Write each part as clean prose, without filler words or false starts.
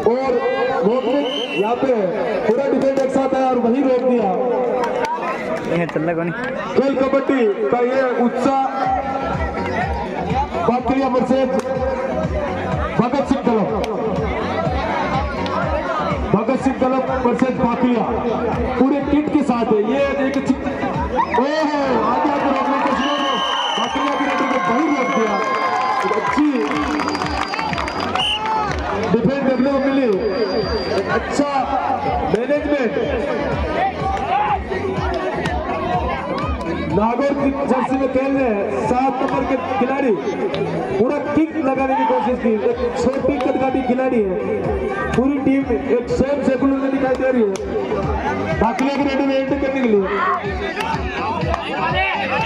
और यहाँ पे पूरा डिफेंस एक साथ है और वही रोक दिया। खेल कबड्डी का ये उत्साह Bakliya versus Bhagat Singh club versus Bakliya पूरे किट के साथ है। ये एक ओहो आगे आगे रोकने की कोशिश में बाकलिया की रेडर को वही रोक दिया। अच्छी डिफेंस देखने को मिली, अच्छा मैनेजमेंट। नागौर की जर्सी में खेल रहे 7 नंबर के खिलाड़ी पूरा किक लगाने की कोशिश की। एक छोटी कदकाठी खिलाड़ी है, पूरी टीम एक सेम सेकुलर में दिखाई दे रही है बाकलिया के रेडर में एंटर करने के लिए।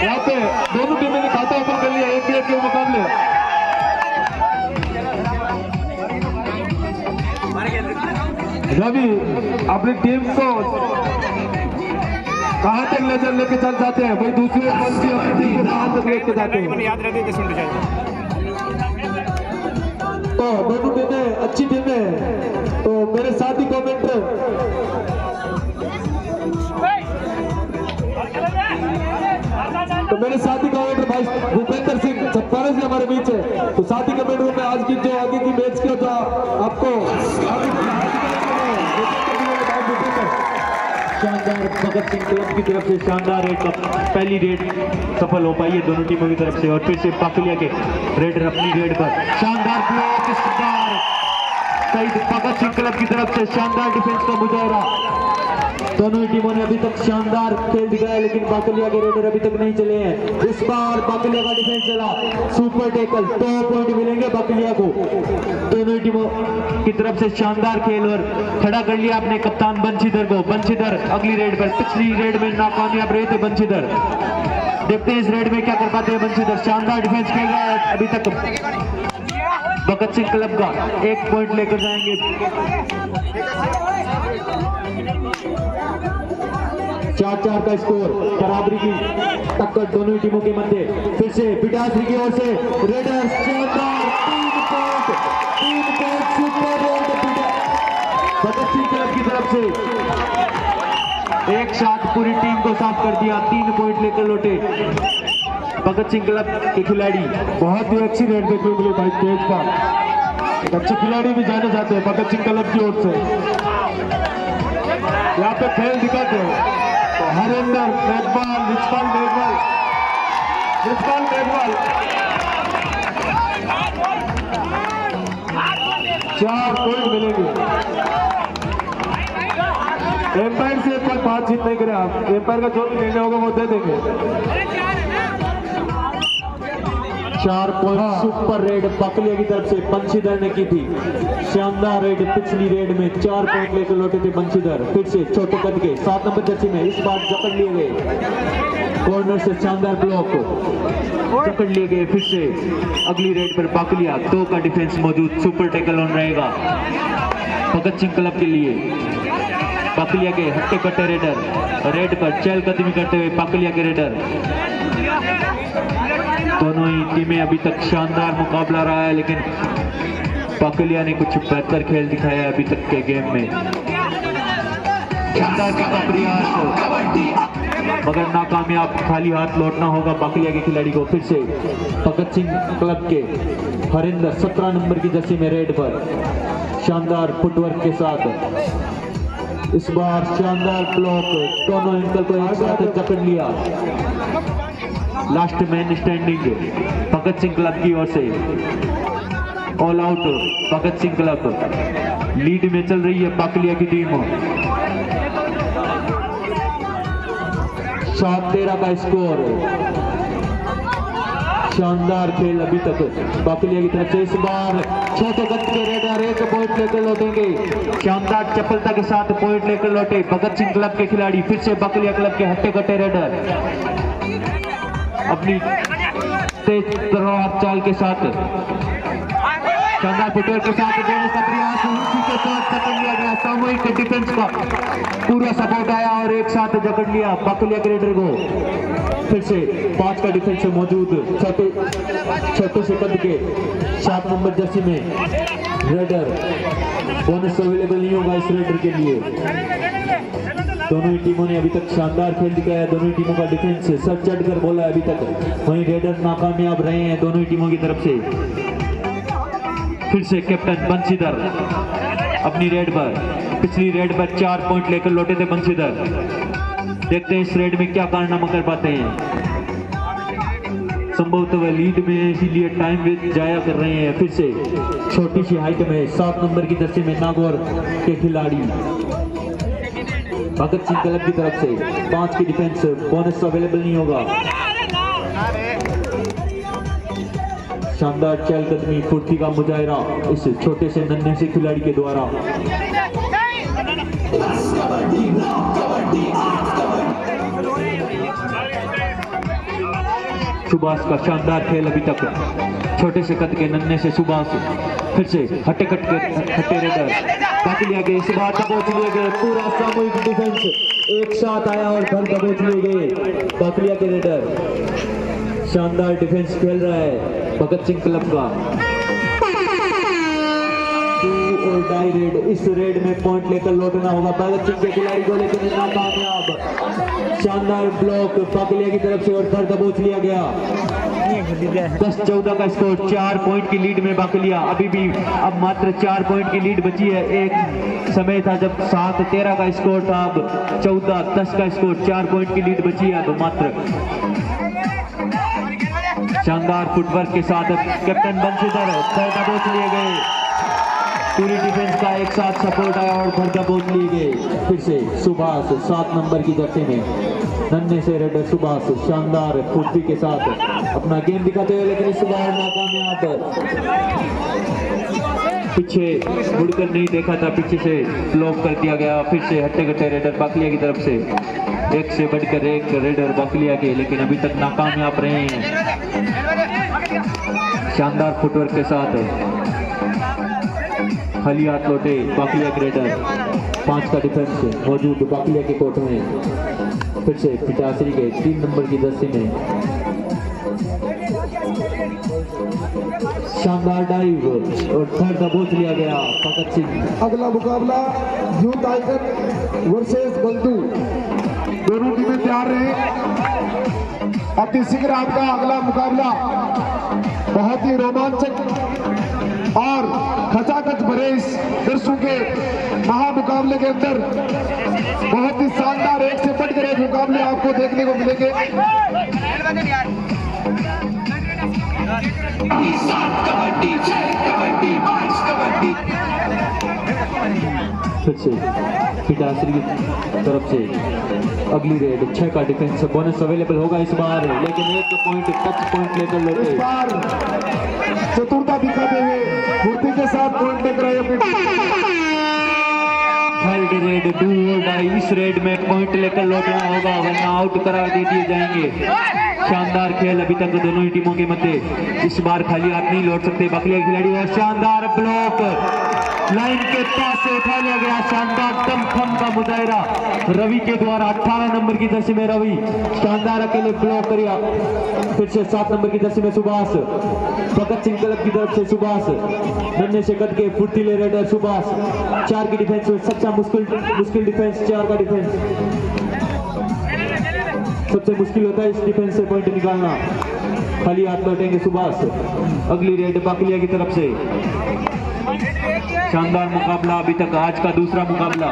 यहाँ पे दोनों टीमें ने खाता ओपन कर लिया एक के मुकाबले। रवि अपनी टीम को कहां तक लेके चल जाते हैं भाई, दूसरी टीम को कहां तक लेके जाते हैं। तो दोनों टीमें अच्छी टीमें। तो मेरे साथी कमेंटर भाई भूपेंद्र सिंह छप्पारा से हमारे बीच है। तो साथी कमेंटर में आज की जो आगे की मैच की था आपको शानदार भगत सिंह क्लब की तरफ से शानदार रेड का पहली रेड सफल हो पाई है दोनों टीमों की तरफ से। और फिर से बाकलिया के रेडर अपनी रेड पर शानदार ब्लॉक इस बार शहीद भगत सिंह क्लब की तरफ से शानदार डिफेंस का मुजाहरा। दोनों ही टीमों ने अभी तक शानदार खेल दिखाया लेकिन बाकलिया के रेडर अभी तक नहीं चले हैं। इस बार बाकलिया का डिफेंस चला, सुपर टैकल, 2 पॉइंट मिलेंगे बाकलिया को। दोनों ही टीमों की तरफ से शानदार खेल और खड़ा कर लिया अपने कप्तान बंशीधर को। बंशीधर अगली रेड पर, पिछली रेड में नाकामयाब रहे थे बंशीधर। देखते हैं इस रेड में क्या कर पाते हैं बंशीधर। शानदार डिफेंस खेल रहा है अभी तक भगत सिंह क्लब का, 1 पॉइंट लेकर जाएंगे। 4-4 का स्कोर, बराबरी की टक्कर दोनों ही टीमों के मध्य। फिर से पिटासरी की ओर से रेडर शानदार 3 point super red Bhagat Singh club की तरफ से। एक साथ पूरी टीम को साफ कर दिया, 3 पॉइंट लेकर लौटे भगत सिंह क्लब के खिलाड़ी। बहुत ही अच्छी रेड देखने के लिए भाई तेज पर अच्छे खिलाड़ी भी जाने जाते हैं भगत सिंह क्लब की ओर से। यहाँ पे खेल दिखाते हैं तो हरिंदर मेघवाल, रिचपाल मेघवाल 4 पॉइंट मिलेंगे। एम्पायर से कोई बातचीत नहीं करें आप, एम्पायर का जो भी निर्णय होगा वो दे देंगे। 4 पॉइंट सुपर रेड बाकलिया की तरफ से बंशीधर ने की थी। शानदार रेड, पिछली रेड में 4 पॉइंट लेकर लौटे थे बंशीधर। फिर से छोटे कद के 7 नंबर जर्सी में इस बार जकड़ लिए गए, कॉर्नर से शानदार ब्लॉक जकड़ लिए गए। फिर से अगली रेड पर बाकलिया, 2 का डिफेंस मौजूद, सुपर टैकल ऑन रहेगा भगत सिंह क्लब के लिए। बाकलिया के हट्टे कट्टे रेडर रेड पर चहलकदमी करते हुए बाकलिया के रेडर। दोनों ही टीमें अभी तक शानदार मुकाबला रहा है लेकिन बाकलिया ने कुछ बेहतर खेल दिखाया है अभी तक के गेम में। शानदार का प्रयास मगर नाकामयाब, खाली हाथ लौटना होगा बाकलिया के खिलाड़ी को। फिर से भगत सिंह क्लब के हरिंदर 17 नंबर की जर्सी में रेड पर शानदार फुटवर्क के साथ इस बार शानदार ब्लॉक, दोनों एंकल को एक साथ जकड़ लिया। Last man standing Bhagat Singh club की ओर से। All out Bhagat Singh club, lead में चल रही है बाकलिया की टीम। 7-13 का स्कोर। शानदार खेल अभी तक बाकलिया की तरफ से। इस बार छोटे कद के रेडर 1 पॉइंट लेकर लौटेंगे। शानदार चपलता के साथ पॉइंट लेकर लौटे भगत सिंह क्लब के खिलाड़ी। फिर से बाकलिया क्लब के हट्टे कट्टे रेडर अपनी तेज तलवार चाल के साथ, शानदार फुटवर्क के साथ देने का प्रयास, उसी के साथ पकड़ लिया गया। सामूहिक डिफेंस का पूरा सपोर्ट आया और एक साथ जकड़ लिया बाकलिया के रेडर को। फिर से 5 का डिफेंस मौजूद छोटे से कद के 7 नंबर जर्सी में रेडर। बोनस अवेलेबल नहीं होगा इस रेडर के लिए। दोनों ही टीमों ने अभी तक शानदार खेल दिखाया। दोनों ही टीमों का डिफेंस सर चढ़ कर बोला अभी तक, वहीं रेडर नाकामयाब रहे हैं दोनों ही टीमों की तरफ से। फिर से कैप्टन बंशीधर अपनी रेड पर, पिछली रेड पर 4 पॉइंट लेकर लौटे थे बंशीधर। देखते हैं इस रेड में क्या कारनामा कर पाते हैं। संभवतः वह लीड में है इसीलिए टाइम जाया कर रहे हैं। फिर से छोटी सी हाइट में 7 नंबर की जर्सी में नागौर के खिलाड़ी भगत सिंह क्लब की तरफ से 5 की डिफेंस। बोनस अवेलेबल नहीं होगा। शानदार चहलकदमी फुर्ती का मुजाहरा इस छोटे से नन्हे से खिलाड़ी के द्वारा। सुभाष का शानदार खेल अभी तक, छोटे से कद के नन्हे से सुभाष। फिर से हट्टे रेडर बाकलिया के इस बार दबोच लिए गए। पूरा सामूहिक डिफेंस एक साथ आया और घर दबोच लिए गए बाकलिया के रेडर। शानदार डिफेंस खेल रहा है भगत सिंह क्लब का। 2 और डाई रेड, इस रेड में पॉइंट लेकर लौटना होगा भगत सिंह के खिलाड़ी को, लेकिन नाकामयाब। शानदार ब्लॉक बाकलिया की तरफ से और घर दबोच लिया गया। 10-14 का स्कोर, 4 पॉइंट की लीड में बाकलिया। अभी भी अब मात्र 4 पॉइंट की लीड बची है। एक समय था जब 7-13 का स्कोर था, अब 14-10 का स्कोर, 4 पॉइंट की लीड बची है तो मात्र। शानदार फुटवर्क के साथ कैप्टन बंशीधर दबोच लिए गए। पूरी डिफेंस का एक साथ सपोर्ट आया और घर दबोच लिए गए। फिर से सुभाष 7 नंबर की जर्सी में नन्हे से रेडर सुभाष शानदार फुर्ती के साथ अपना गेम दिखाते हुए, लेकिन इस बार नाकामयाब। पीछे मुड़कर नहीं देखा था, पीछे से ब्लॉक कर दिया गया। फिर से हट्टे रेडर बाकलिया की तरफ से, एक से बढ़कर एक रेडर बाकलिया के, लेकिन अभी तक नाकामयाब रहे हैं। शानदार फुटवर्क के साथ खाली हाथ लौटे बाकलिया के रेडर। 5 का डिफेंस मौजूद बाकलिया के कोर्ट में। फिर से पिटासरी के 3 नंबर की जर्सी में शानदार डाइव और थर्ड दबोच लिया गया भगत सिंह। अगला मुकाबला यूथ आइकन वर्सेस बंधु। दोनों टीमें तैयार रहे। अति शीघ्र आपका अगला मुकाबला बहुत ही रोमांचक और खचाखच भरे इस दर्शकों के महामुकाबले के अंदर बहुत ही शानदार एक से बढ़कर एक मुकाबले आपको देखने को मिलेंगे। फिर से पिटासरी की तरफ से अगली रेड 6 का डिफेंस। बोनस अवेलेबल होगा इस बार, लेकिन 1 पॉइंट टच पॉइंट लेकर लौटे। इस बार चतुरता दिखाते हुए फुर्ती के साथ पॉइंट लेकर आए अपने। थर्ड रेड 2 और डाई, इस रेड में पॉइंट लेकर लौटना होगा वरना आउट करा दे दिए जाएंगे। शानदार खेल अभी तक दोनों ही टीमों के मध्य। इस बार खाली हाथ नहीं लौट सकते बाकलिया खिलाड़ी। और शानदार ब्लॉक लाइन के पास से उठा लिया गया। शानदार दमखम का मुजाहरा रवि के द्वारा। 18 नंबर की जर्सी में रवि शानदार अकेले ब्लॉक किया। फिर से 7 नंबर की जर्सी में सुभाष भगत सिंह क्लब की तरफ से सुभाष नन्हे से कद के फुर्तीले रेडर सुभाष। 4 की डिफेंस में सबसे मुश्किल डिफेंस। 4 का डिफेंस सबसे मुश्किल होता है इस डिफेंस से पॉइंट निकालना। खाली हाथ लौटेंगे सुभाष। अगली रेड बाकलिया की तरफ से। शानदार मुकाबला अभी तक आज का दूसरा मुकाबला।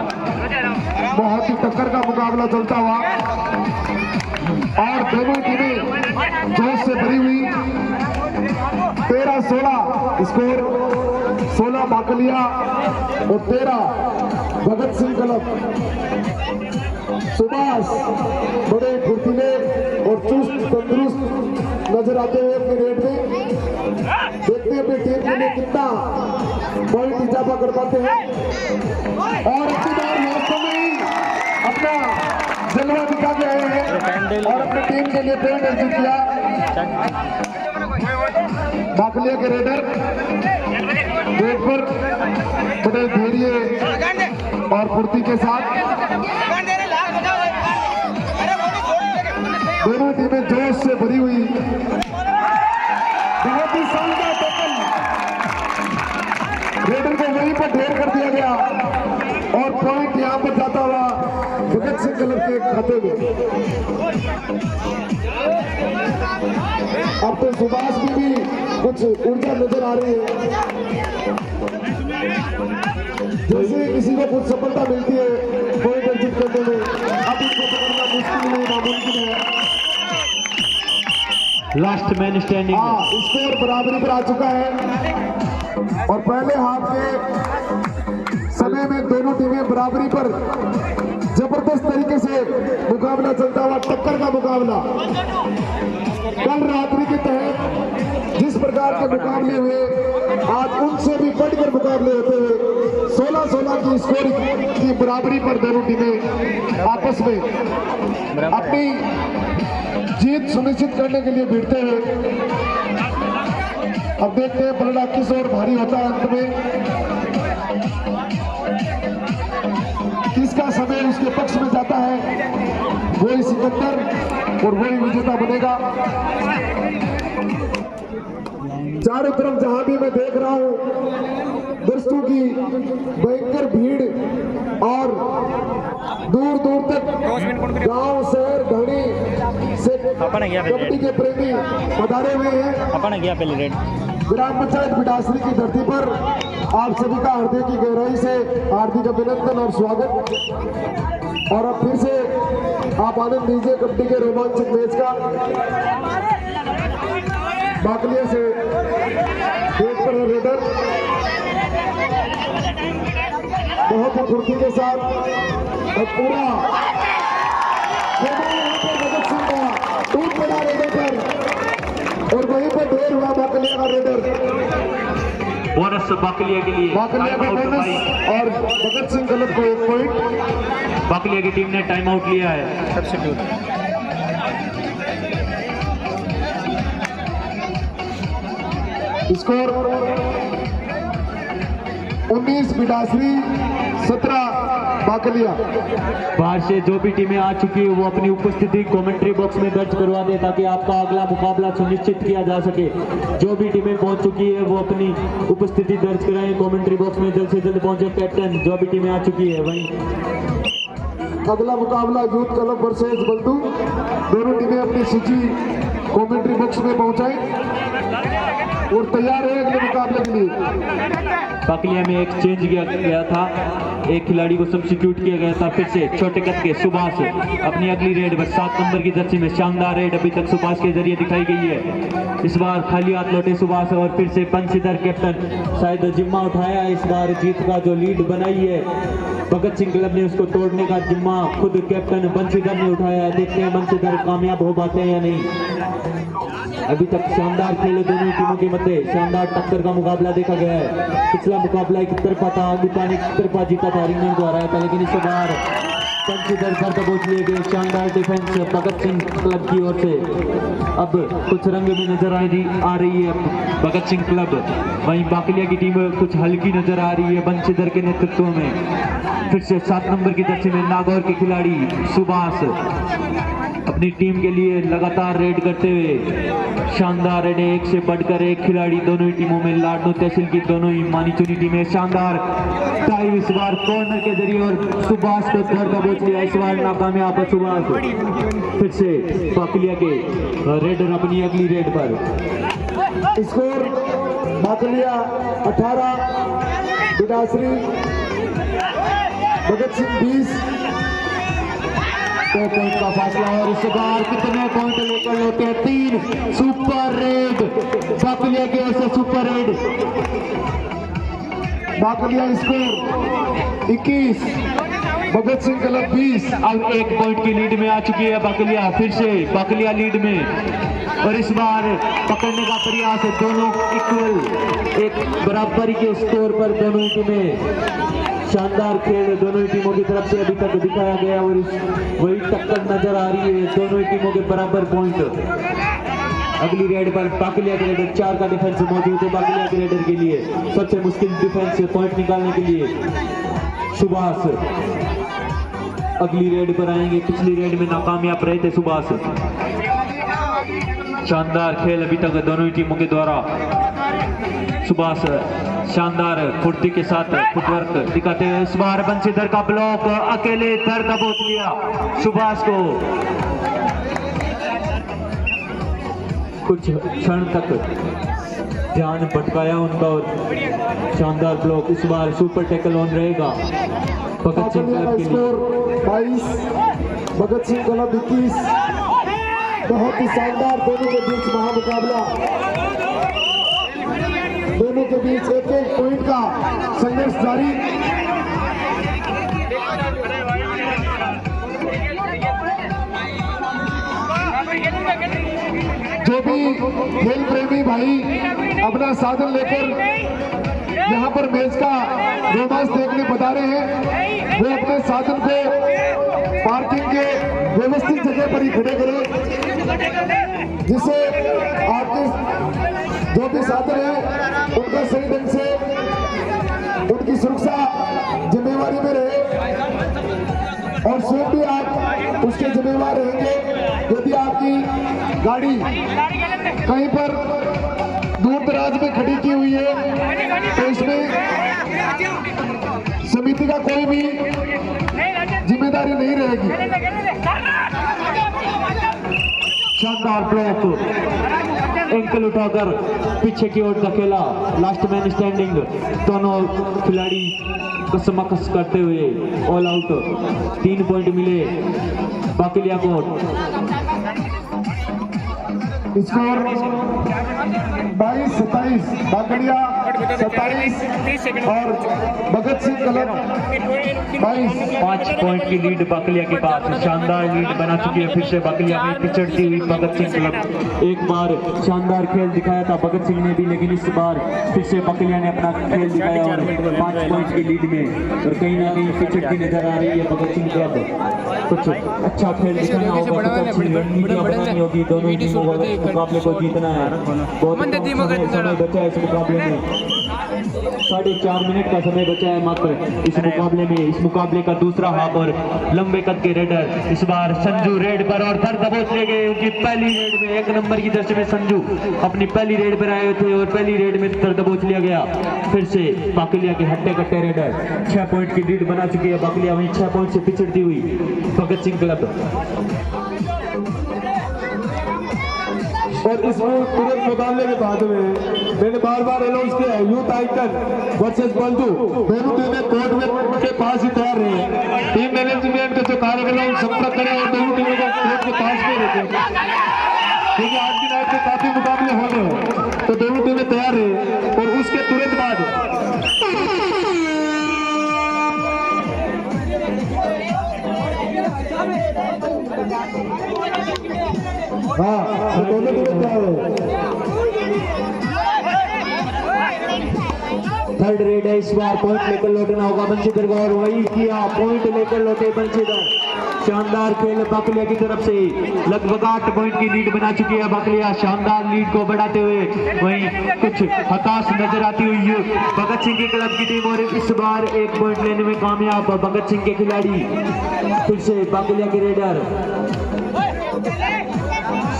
बहुत ही टक्कर का मुकाबला चलता हुआ और दोनों टीमें जोश से भरी हुई। 13-16 स्कोर, 16 बाकलिया और 13 भगत सिंह क्लब। सुभाष बड़े फुर्तीले और चुस्त तंदुरुस्त नजर आते हुए अपने रेड में। देखते हैं अपनी टीम के लिए कितना पॉइंट इजाफा कर पाते हैं। और इसी बार वास्तव में ही अपना जलवा दिखा के आए हैं और अपनी टीम के लिए पॉइंट अर्जित किया। बाकलिया के रेडर रेड पर बड़े धैर्य और फुर्ती के साथ दोनों टीमें जोश से भरी हुई, बहुत ही शानदार टक्कर, रेडर को वहीं पर ढेर कर दिया गया और पॉइंट यहां पर जाता हुआ भगत सिंह क्लब के खाते में। अब तो सुभाष की भी कुछ ऊर्जा नजर आ रही है, जैसे किसी को कुछ सफलता मिलती है पॉइंट अर्जित करने में, अब इनको पकड़ना मुश्किल नहीं नामुमकिन है। Last man standing. स्कोर बराबरी पर आ चुका है और पहले हाफ के समय में दोनों टीमें बराबरी पर जबरदस्त तरीके से मुकाबला चलता हुआ, टक्कर का मुकाबला। कल रात्रि के तहत जिस प्रकार के मुकाबले हुए, आज उनसे भी बढ़कर मुकाबले होते हुए 16-16 की स्कोर की बराबरी पर दोनों टीमें आपस में अपनी जीत सुनिश्चित करने के लिए भिड़ते हैं। अब देखते हैं पलड़ा किस ओर भारी होता है, अंत में किसका समय उसके पक्ष में जाता है, वही सिकंदर और वही विजेता बनेगा। चारों तरफ जहां भी मैं देख रहा हूं दर्शकों की भयंकर भीड़ और दूर दूर तक गांव शहर घड़ी से कबड्डी के प्रेमी पधारे हुए हैं। ग्राम पंचायत बिडासरी की धरती पर आप सभी का हृदय की गहराई से हार्दिक अभिनंदन और स्वागत। और अब फिर से आप आनंद लीजिए कबड्डी के रोमांचक मैच का। बाकलिया से गेट पर है रेडर, बहुत ही फुर्ती के साथ और पूरा भगत सिंह का टूट पड़ा रेडर पर और वहीं पर ढेर हुआ बाकलिया का रेडर। बोनस बाकलिया के लिए, बाकलिया का बोनस और भगत सिंह क्लब को 1 पॉइंट। बाकलिया की टीम ने टाइम आउट लिया है। Substitute score 19 बिडासरी 17 Bakliya. बाहर से जो भी टीमें आ चुकी है वो अपनी उपस्थिति कमेंट्री बॉक्स में दर्ज करवा दे ताकि आपका अगला मुकाबला सुनिश्चित किया जा सके। जो भी टीमें पहुंच चुकी है वो अपनी उपस्थिति दर्ज कराएं कमेंट्री बॉक्स में, जल्द से जल्द पहुंचे कैप्टन। जो भी टीमें आ चुकी है वहीं अगला मुकाबला यूथ क्लब वर्सेस बल्दू। दोनों टीमें अपनी सूची कमेंट्री बॉक्स में पहुंचाएं और तैयार है अगले मुकाबले के लिए। बाकलिया में एक चेंज किया गया था, एक खिलाड़ी को सब्स्टिट्यूट किया गया था। फिर से छोटे कद के सुभाष अपनी अगली रेड पर 7 नंबर की जर्सी में शानदार रेड अभी तक सुभाष के जरिए दिखाई गई है। इस बार खाली हाथ लौटे सुभाष और फिर से बंशीधर कैप्टन शायद जिम्मा उठाया इस बार जीत का, जो लीड बनाई है भगत सिंह क्लब ने उसको तोड़ने का जिम्मा खुद कैप्टन बंशीधर ने उठाया है। देखते हैं बंशीधर कामयाब हो पाते हैं या नहीं। अभी तक शानदार खेल दोनों टीमों के मध्य, शानदार टक्कर का मुकाबला देखा गया है। पिछला मुकाबला एक तरफा था, अमिता ने एक तरफा जीता था, रिंगन को हराया था, लेकिन इस बार बंशीधर पर दबोच लिए गए। शानदार डिफेंस भगत सिंह क्लब की ओर से अब कुछ रंग में नजर आ रही है भगत सिंह क्लब। वहीं बाकलिया की टीम कुछ हल्की नजर आ रही है बंशीधर के नेतृत्व में। फिर से 7 नंबर की जर्सी में नागौर के खिलाड़ी सुभाष अपनी टीम के लिए लगातार रेड करते हुए शानदार रेड, एक से बढ़कर एक खिलाड़ी दोनों ही टीमों में। लाडनू तहसील की दोनों ही मानी चुनी टीमें शानदार टाई इस बार कॉर्नर के जरिए और सुभाष को घर का बोझ लिया। इस बार नाकामयाब सुभाष। फिर से बाकलिया के रेडर अपनी अगली रेड पर। स्कोर बाकलिया 18 बिडासरी भगत सिंह 20। 2 पॉइंट का फासला और इस बार कितने पॉइंट लेकर लौटे हैं? 3 सुपर रेड बाकलिया की ओर से, super red Bakliya. Score 21 Bhagat Singh club 20। अब 1 पॉइंट की लीड में आ चुकी है बाकलिया। फिर से बाकलिया लीड में और इस बार पकड़ने का प्रयास है। दोनों इक्वल, एक बराबरी के स्कोर पर दोनों टीमें। शानदार खेल दोनों ही टीमों की तरफ से अभी तक दिखाया गया और वही टक्कर नजर आ रही है। दोनों ही टीमों के बराबर पॉइंट। अगली रेड पर बाकलिया के रेडर 4 का डिफेंस मौजूद है। बाकलिया के रेडर के लिए सबसे मुश्किल डिफेंस पॉइंट निकालने के लिए सुभाष अगली रेड पर आएंगे। पिछली रेड में नाकामयाब रहे थे सुभाष। शानदार खेल अभी तक दोनों ही टीमों के द्वारा। सुभाष शानदार फुर्ती के साथ फुटवर्क दिखाते हुए इस बार बंशीधर का ब्लॉक अकेले दर दबोच लिया सुभाष को। कुछ क्षण तक ध्यान भटकाया उनका और शानदार ब्लॉक। इस बार सुपर टैकल ऑन रहेगा भगत सिंह क्लब के लिए। 22 भगत सिंह क्लब 21। बहुत ही शानदार दोनों के बीच महामुकाबला। दोनों के बीच एक एक पॉइंट का संघर्ष जारी। जो भी खेल प्रेमी भाई अपना साधन लेकर यहाँ पर मैच का रोमांच देखने बता रहे हैं, वो अपने साधन को पार्किंग के व्यवस्थित जगह पर ही खड़े करें, जिससे आपके जो भी साधन है उनका सही ढंग से उनकी सुरक्षा जिम्मेवारी में रहे और स्वयं भी आप उसके जिम्मेवार रहेंगे। यदि आपकी गाड़ी कहीं पर दूर दराज में खड़ी की हुई है तो इसमें समिति का कोई भी जिम्मेदारी नहीं रहेगी। शानदार ब्लॉक, एंकल उठाकर पीछे की ओर धकेला, लास्ट मैन स्टैंडिंग। दोनों खिलाड़ी कसमकस करते हुए ऑल आउट। 3 पॉइंट मिले बाकलिया को। स्कोर 22-27 बाकड़िया 27 और भगत सिंह क्लब 22। 5 पॉइंट की लीड बाकलिया के पास। शानदार लीड बना चुकी है फिर से बाकलिया में पिछड़ती हुई भगत सिंह क्लब। एक बार शानदार खेल दिखाया था भगत सिंह ने भी, लेकिन इस बार फिर से बाकलिया ने अपना खेल दिखाया और 5 पॉइंट की लीड में और कहीं ना कहीं पिछड़ती नजर आ रही है भगत सिंह क्लब। कुछ अच्छा खेल दिखाना होगा, कुछ अच्छी रणनीतियां बनानी होगी। दोनों टीमों को मुकाबले को जीतना है। बहुत समय बचा है इस मुकाबले में, 4.5 मिनट का समय बचा है मात्र इस मुकाबले में। इस मुकाबले का दूसरा हाफ और लंबे कद के रेडर इस बार संजू रेड पर और दर दबोच ले गए। उनकी पहली रेड में 1 नंबर की दर्जे में संजू अपनी पहली रेड पर आए थे और पहली रेड में दर दबोच लिया गया। फिर से बाकलिया के हट्टे कट्टे रेडर 6 पॉइंट की लीड बना चुकी है बाकलिया, वहीं 6 पॉइंट से पिछड़ती हुई भगत सिंह क्लब। और इस तुरंत मुकाबले के बाद में मैंने बार अनाउंस किया है, यूथ आइकन वर्सेस बल्दू। दोनों टीमें कोर्ट में के पास ही तैयार रहे। टीम मैनेजमेंट के जो कार्यक्रम संपर्क करें और दोनों टीमों को कोर्ट के पास में रखें, क्योंकि आज की नाइट में काफी मुकाबले होने हैं। तो दोनों टीमें तैयार रहे और उसके तुरंत बाद दोनों टीमें तैयार है। थर्ड रेड है इस बार, पॉइंट लेकर लौटना होगा बंशीधर को और वही किया, पॉइंट लेकर लौटे बंशीधर। शानदार खेल बाकलिया की तरफ से, लगभग 8 पॉइंट की लीड बना चुकी है बाकलिया। शानदार लीड को बढ़ाते हुए वहीं कुछ हताश नजर आती हुई भगत सिंह के क्लब की टीम और इस बार 1 पॉइंट लेने में कामयाब भगत सिंह के खिलाड़ी। फिर से बाकलिया के रेडर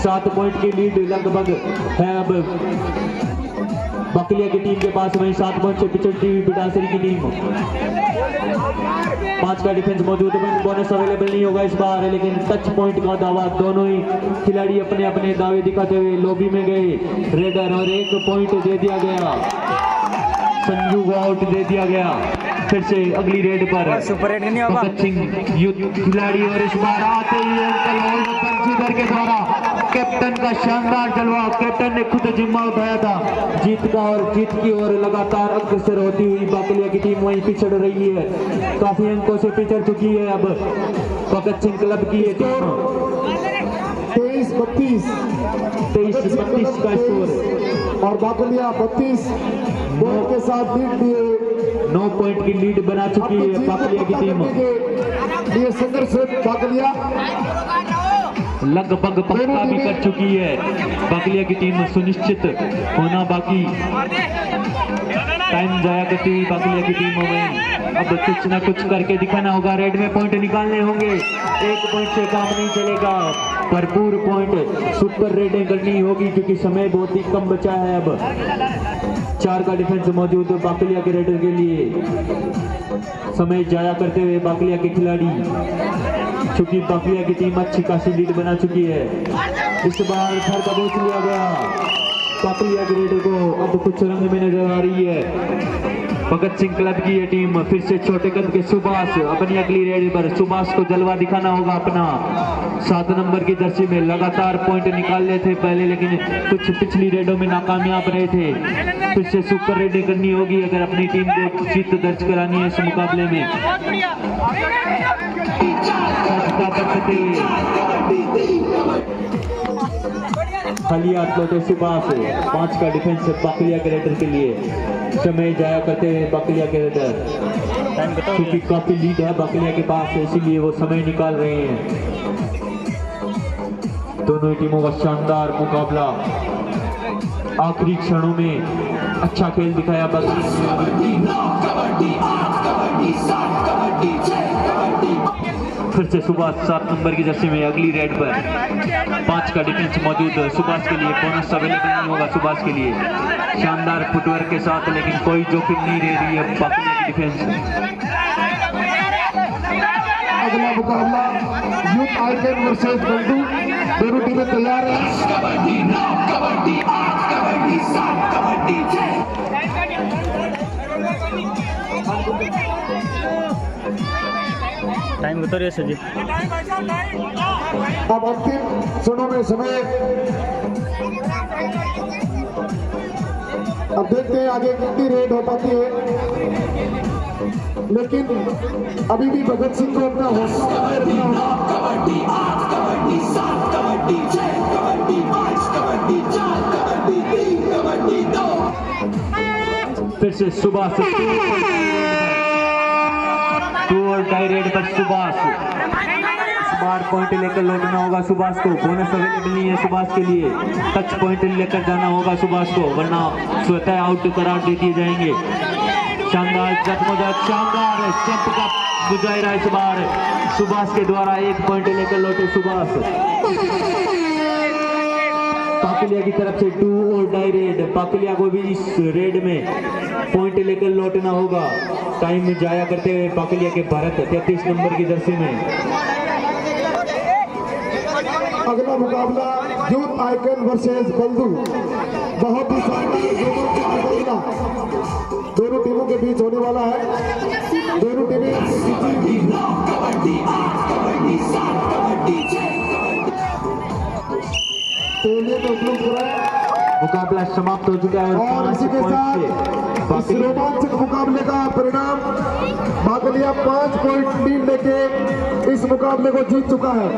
7 पॉइंट की लीड लगभग है अब बाकलिया की टीम के पास, वहीं 7 पॉइंट से पिछड़ती हुई बिटासरी की टीम। 5 का डिफेंस मौजूद है, बोनस अवेलेबल नहीं होगा इस बार, लेकिन टच पॉइंट का दावा दोनों ही खिलाड़ी अपने अपने दावे दिखाते हुए लॉबी में गए रेडर और 1 पॉइंट दे दिया गया, संजू को आउट दे दिया गया। फिर से अगली रेड पर भगत सिंह यूथ खिलाड़ी और इस बार आते ही बंशीधर के द्वारा कैप्टन का शानदार जलवा। कैप्टन ने खुद जिम्मा उठाया था जीत का और जीत की ओर लगातार अग्रसर होती हुई बाकलिया की टीम वहीं पिछड़ रही है, काफी अंकों से पिछड़ चुकी है अब भगत सिंह क्लब की ये टीम। 23-32 का स्कोर और बाकलिया 32 पॉइंट के साथ लीड दिए 9 पॉइंट की लीड बना चुकी है बाकलिया की टीम। ये संघर्ष बाकलिया लगभग पक्का भी कर चुकी है बाकलिया की टीम, सुनिश्चित होना बाकी। टाइम जाया करती हुई बाकलिया की टीम हो गई। अब कुछ ना कुछ करके दिखाना होगा, रेड में पॉइंट निकालने होंगे। एक पॉइंट से काम नहीं चलेगा, भरपूर पॉइंट सुपर रेडें करनी होगी क्योंकि समय बहुत ही कम बचा है। अब 4 का डिफेंस मौजूद है बाकलिया के रेडर के लिए। समय जाया करते हुए बाकलिया के खिलाड़ी, क्योंकि बाकलिया की टीम अच्छी खासी लीड बना चुकी है। इस बार घर का बोझ लिया गया बाकलिया के रेडर को, अब कुछ रंग में नजर आ रही है। भगत सिंह क्लब की ये टीम फिर से छोटे कद के सुभाष अपनी अगली रेड पर। सुभाष को जलवा दिखाना होगा अपना। 7 नंबर की जर्सी में लगातार पॉइंट निकाल रहे थे पहले, लेकिन कुछ पिछली रेडों में नाकामयाब रहे थे। फिर से सुपर रेडें करनी होगी अगर अपनी टीम को जीत दर्ज करानी है इस मुकाबले में। खाली हाथ लौटे सुभाष, 5 का डिफेंस बाकलिया के रेडर के लिए। समय जाया करते हुए बाकलिया के रेडर, क्योंकि काफी लीड है बाकलिया के पास, इसीलिए वो समय निकाल रहे हैं। दोनों टीमों का शानदार मुकाबला आखिरी क्षणों में अच्छा खेल दिखाया फिर से सुभाष 7 नंबर की जर्सी में अगली रेड पर। 5 का डिफेंस मौजूद है सुभाष के लिए, बोनस अवेलेबल नहीं होगा सुभाष के लिए। शानदार फुटवर्क के साथ, लेकिन कोई जोखिम नहीं ले रही है बाकलिया की डिफेंस। अगला मुकाबला यूथ आइकन वर्सेस बंधु, दोनों टीमें तैयार टाइम बता रहे जी। अब अंतिम क्षणों में समय, अब देखते हैं आगे कितनी रेड हो पाती है, लेकिन अभी भी भगत सिंह को अपना हौसला रखना होगा। फिर से सुभाष 2 और टाई रेड पर सुभाष। बार पॉइंट लेकर लौटना होगा सुभाष को, बोनस अवेलेबल नहीं है सुभाष के लिए। टच पॉइंट लेकर जाना होगा सुभाष को, वरना स्वतः आउट करार दे दिए जाएंगे। शानदार जगमगाहट, शानदार जंप का मुजाहिरा इस बार सुभाष के द्वारा। 1 पॉइंट लेकर लौटे सुभाष। बाकलिया की तरफ से 2 और डाई रेड, बाकलिया को भी इस रेड में पॉइंट लेकर लौटना होगा। टाइम जाया करते हुए बाकलिया के भारत 33 नंबर की जर्सी में। अगला मुकाबला यूथ आइकन वर्सेस बंधु, बहुत ही शानदार दोनों टीमों के बीच होने वाला है। दोनों टीमें उपलब्ध कराए। मुकाबला समाप्त हो चुका है और इसी के साथ इस रोमांचक मुकाबले का परिणाम बाकलिया 5 पॉइंट लीड लेके इस मुकाबले को जीत चुका है।